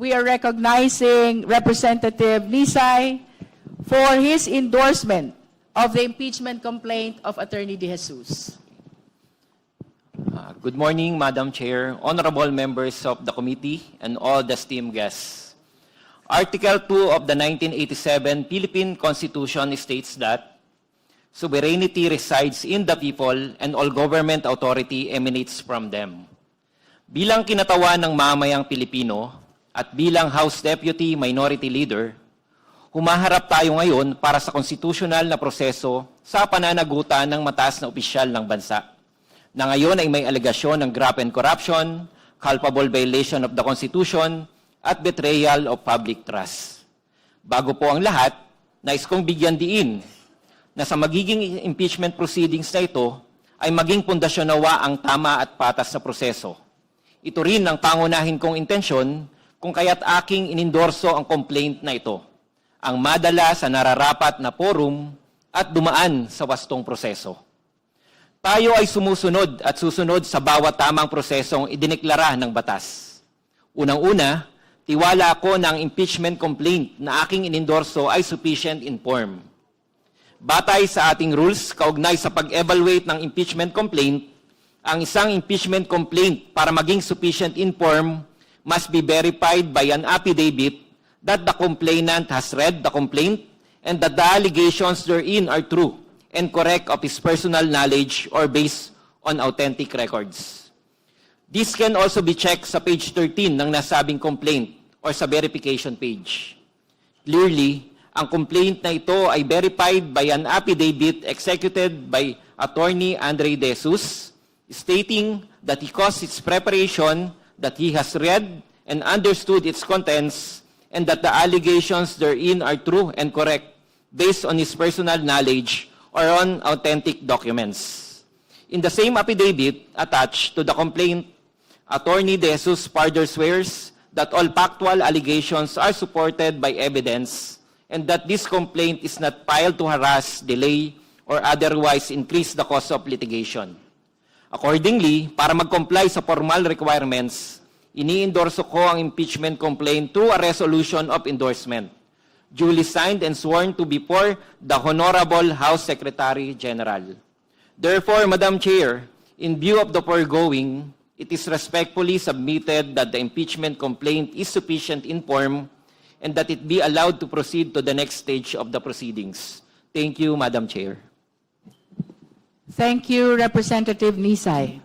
we are recognizing Representative Nisay for his endorsement of the impeachment complaint of Attorney De Jesus. Good morning, Madam Chair, honorable members of the committee, and all the esteemed guests. Article 2 of the 1987 Philippine Constitution states that sovereignty resides in the people and all government authority emanates from them. Bilang kinatawan ng mamayang Pilipino at bilang House Deputy Minority Leader, humaharap tayo ngayon para sa konstitusyonal na proseso sa pananagutan ng mataas na opisyal ng bansa, na ngayon ay may alegasyon ng graft and corruption, culpable violation of the Constitution, at betrayal of public trust. Bago po ang lahat, nais kong bigyan diin na sa magiging impeachment proceedings na ito ay maging pundasyon nawa ang tama at patas na proseso. Ito rin ang pangunahin kong intensyon kung kaya't aking inendorso ang complaint na ito, ang madala sa nararapat na forum at dumaan sa wastong proseso. Tayo ay sumusunod at susunod sa bawat tamang prosesong idineklara ng batas. Unang-una, tiwala ako na ang impeachment complaint na aking inendorso ay sufficient in form. Batay sa ating rules, kaugnay sa pag-evaluate ng impeachment complaint, ang isang impeachment complaint para maging sufficient in form must be verified by an affidavit that the complainant has read the complaint and that the allegations therein are true and correct of his personal knowledge or based on authentic records. This can also be checked sa page 13 ng nasabing complaint or sa verification page. Clearly, ang complaint na ito ay verified by an affidavit executed by Attorney Andre De Jesus, stating that he caused its preparation, that he has read and understood its contents, and that the allegations therein are true and correct based on his personal knowledge or on authentic documents. In the same affidavit attached to the complaint, Attorney De Jesus further swears that all factual allegations are supported by evidence and that this complaint is not filed to harass, delay, or otherwise increase the cost of litigation. Accordingly, para mag-comply sa formal requirements, ini-endorso ko ang impeachment complaint through a resolution of endorsement, duly signed and sworn to before the Honorable House Secretary General. Therefore, Madam Chair, in view of the foregoing, it is respectfully submitted that the impeachment complaint is sufficient in form and that it be allowed to proceed to the next stage of the proceedings. Thank you, Madam Chair. Thank you, Representative Nisay.